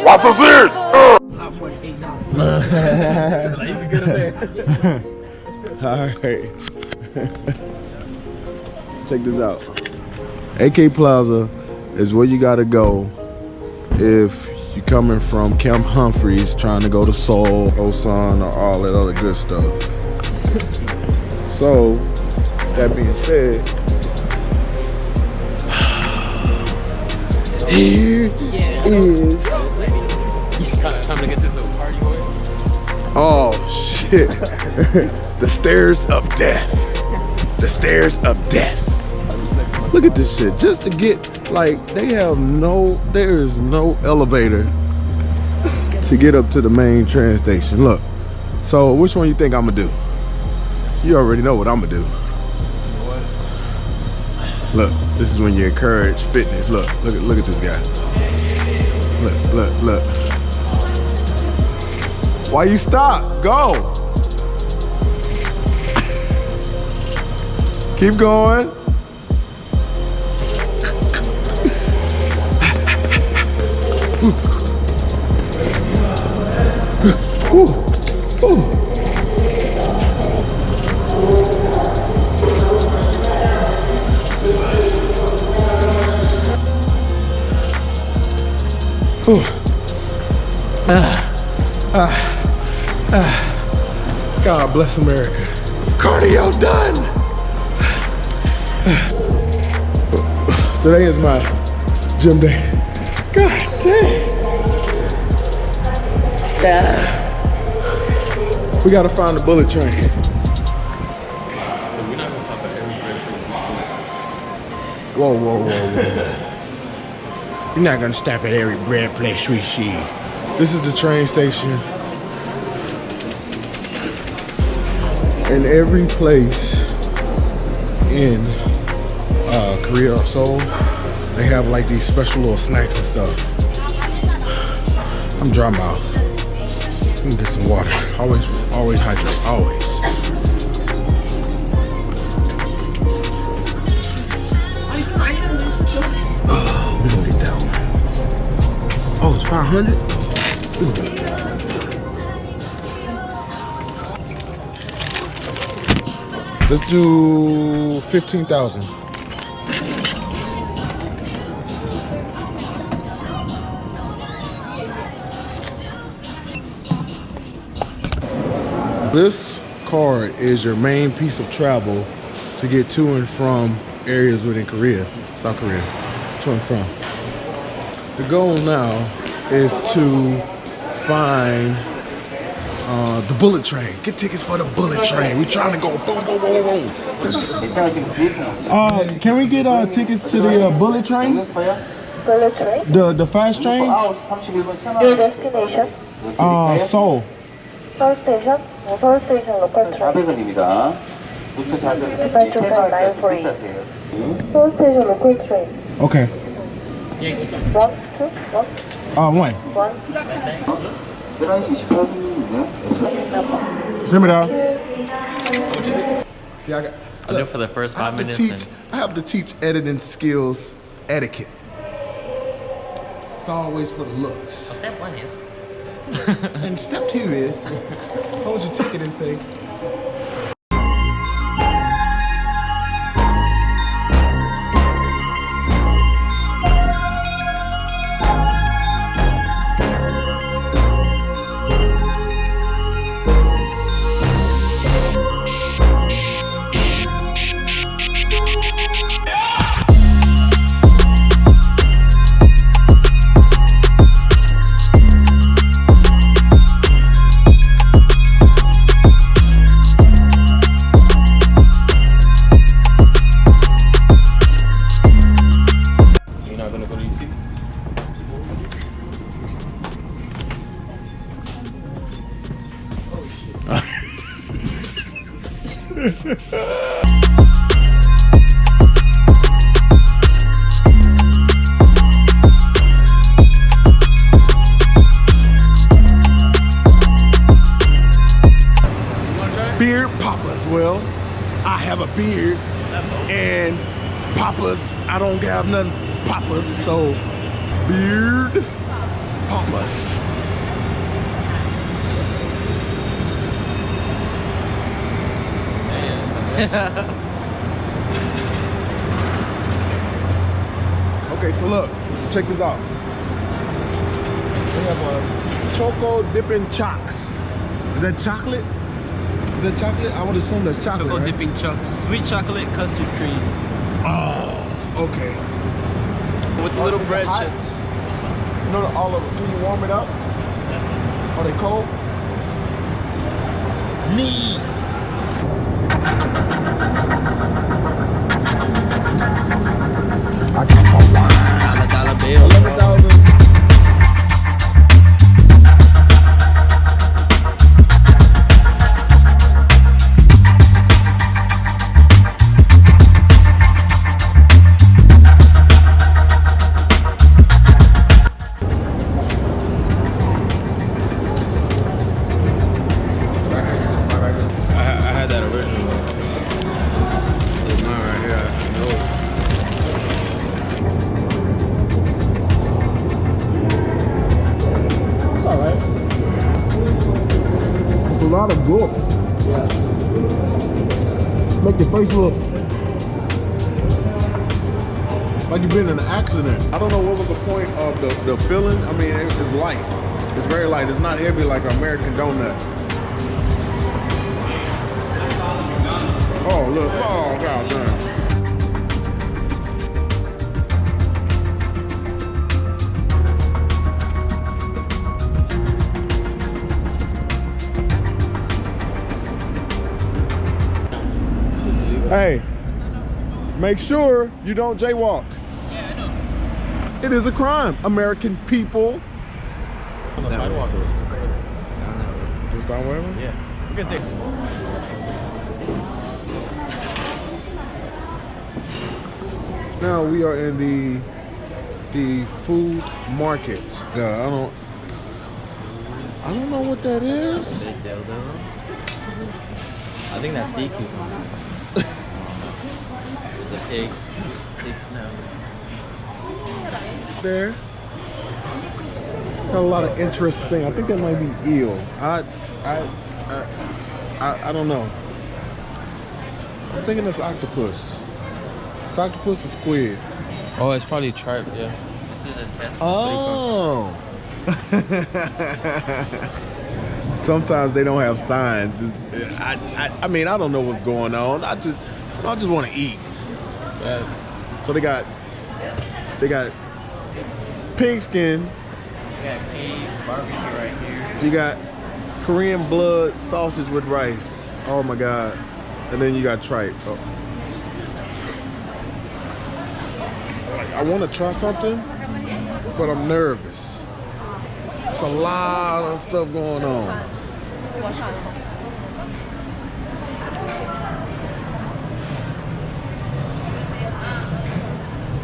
What's this? Alright. Check this out. AK Plaza is where you gotta go if you're coming from Camp Humphreys trying to go to Seoul, Osan, or all that other good stuff. So, that being said, here is. Time to get this little party going. Oh shit. The stairs of death. The stairs of death. Look at this shit. Just to get, like, there is no elevator to get up to the main train station. Look. So which one you think I'm gonna do? You already know what I'm gonna do. What? Look, this is when you encourage fitness. Look at this guy. Look. Why you stop? Go. Keep going. God bless America. Cardio done. Today is my gym day. God damn. We gotta find the bullet train. We're not gonna stop at every bread. Whoa. You're not gonna stop at every bread place we see. This is the train station. In every place in Korea or Seoul, they have like these special little snacks and stuff. I'm dry mouth. Let me get some water. Always hydrate, always. Oh, we gonna get that one. Oh, it's 500? Let's do 15,000. This card is your main piece of travel to get to and from areas within Korea, South Korea, to and from. The goal now is to find the bullet train. Get tickets for the bullet train. We're trying to go boom, boom, boom, boom. Can we get tickets to the bullet train? Bullet train? The fast train? Your destination? Seoul. Seoul Station? Seoul Station local train. Departure from 948. Seoul Station local train. Okay. 1, 2, 1. One. 1. Send me down. See, I'll do it for the first 5 minutes. I have to teach editing skills etiquette. It's always for the looks. Step 1 is. And step 2 is hold your ticket and say, beard poppers. Well, I have a beard and poppers, I don't have nothing poppers, so beard Pampas. Okay, so look, check this out. We have a choco dipping chocks. Is that chocolate? Is that chocolate? I would assume that's chocolate. Choco right? dipping chunks. Sweet chocolate custard cream. Oh, okay. With the little is it bread hot? shits. No, all of them. Can you warm it up? Are they cold? Neat. I got some wine. Dollar bill. 11,000. I had that original. It's mine right here. I know it. It's all right. It's a lot of good. Yeah. Make your face look like you've been in an accident. I don't know what was the point of the filling. I mean, it's light. It's very light. It's not heavy like an American donut. Oh, look. Oh, God damn. Hey, make sure you don't jaywalk. Yeah, I know. It is a crime, American people. On the sidewalk. Just on whatever? Yeah. We can take. Now we are in the food market. Yeah, I don't know what that is. Big dildo. I think that's seafood. It's a pig. Pig snow. There. Got a lot of interesting things. I think that might be eel. I don't know. I'm thinking it's octopus. It's octopus or squid. Oh, it's probably tripe, yeah. This is a test. Oh. Sometimes they don't have signs. I mean, I don't know what's going on. I just want to eat. Yeah. So they got pig skin. You got pig, barbecue right here. You got Korean blood sausage with rice. Oh my God. And then you got tripe. Oh. I want to try something, but I'm nervous. It's a lot of stuff going on.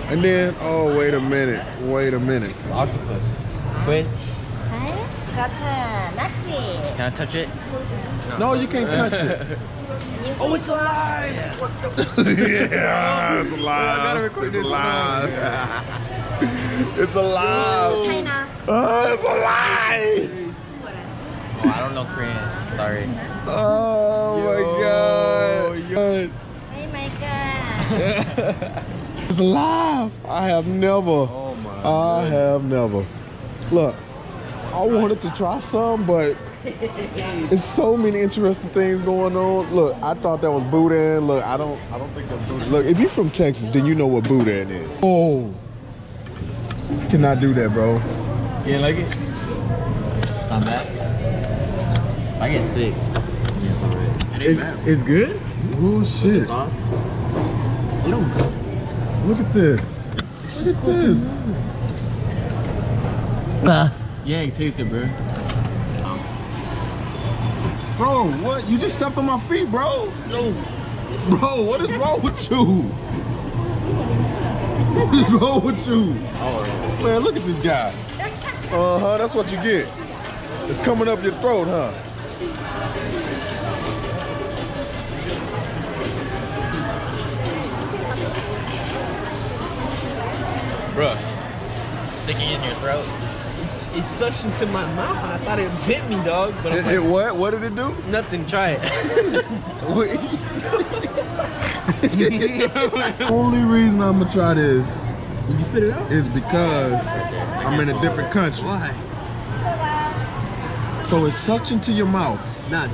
And then, oh, wait a minute. It's octopus. Squid. 좋다. 맞지? Can I touch it? No, you can't touch it. Oh, it's alive! Yeah, it's alive. It's alive. It's alive. China. Oh, it's alive. Oh, I don't know Korean. Sorry. Oh my God. Oh my god. It's alive. I have never. Oh my I have never. Look, I wanted to try some, but it's so many interesting things going on. Look, I thought that was boudin. Look, I don't think that's boudin. Look, if you're from Texas, then you know what boudin is. Oh, you cannot do that, bro. You didn't like it? Not bad. I get sick. Yes, alright. It's good? Oh shit! Sauce? You don't. Look at this. Look at this. Yeah, you taste it, bro. Bro, what? You just stepped on my feet, bro. No. Bro, what is wrong with you? What is wrong with you? Oh, Man, look at this guy. Uh-huh, that's what you get. It's coming up your throat, huh? bro. Sticking in your throat. It suctioned to my mouth and I thought it bit me, dog. But I'm like, what? What did it do? nothing, try it. Only reason I'm gonna try this Did you spit it out? is because I'm in a different country. Why? So it's suction to your mouth. Nah,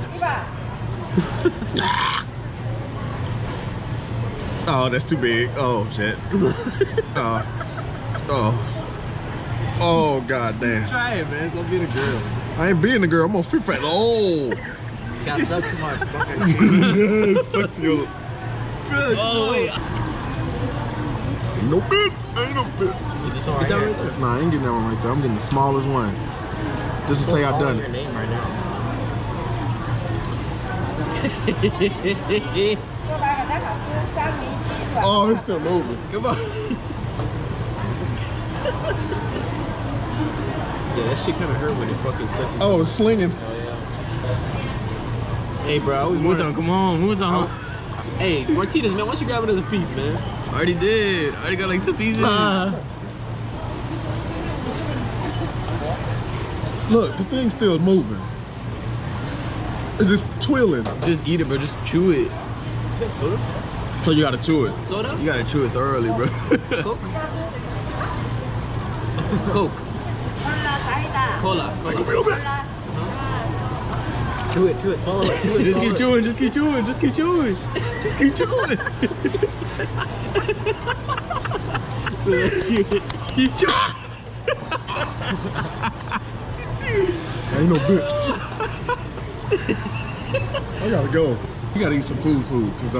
Oh, that's too big. Oh shit. Oh god damn. try it, man. It's gonna be the girl. I ain't being the girl. I'm gonna fit fat. Oh. Got stuck to my fucking Suck to your. Oh, wait. Ain't no bitch. Ain't no bitch. Is this one right here? Nah, I ain't getting that one right there. I'm getting the smallest one. Just to say I've done Your it. name right now. Oh, it's still moving. Come on. Yeah, that shit kind of hurt when it fucking sucks. Oh, it's slinging. Oh, yeah. Hey, bro, I was moving on. Come on, move on. Hey, Martinez, man, why don't you grab another piece, man? I already did. I already got like 2 pieces. Look, the thing's still moving. It's just twirling. Just eat it, bro. Just chew it. Soda? So you gotta chew it. Soda? You gotta chew it thoroughly, bro. Coke? Coke. Cola. Chew it, swallow it. Chew it, Just swallow keep it. chewing. Just keep chewing. Just keep chewing. Just keep chewing. Keep chewing. Ain't no bitch. I gotta go. You gotta eat some food, cause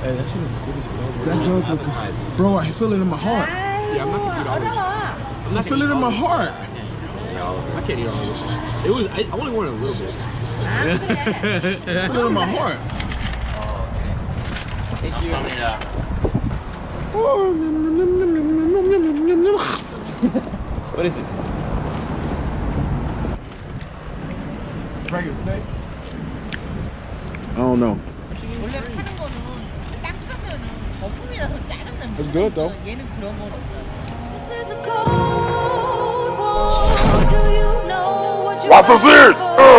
Hey, that shit is good as fuck. that does look. Bro, I feel it in my heart. Yeah, I'm not gonna eat all this. I feel it in my heart. I can't eat all this. It was, I only wanted a little bit. I feel it in my heart. Thank you. What is it? Regular steak? I don't know. 원래 파는 거는 딱 뜨면은 거품이라서 작은 냄새. It's good though. 얘는 그런 건 없다. This is a cold war. Do you know what you're What's this?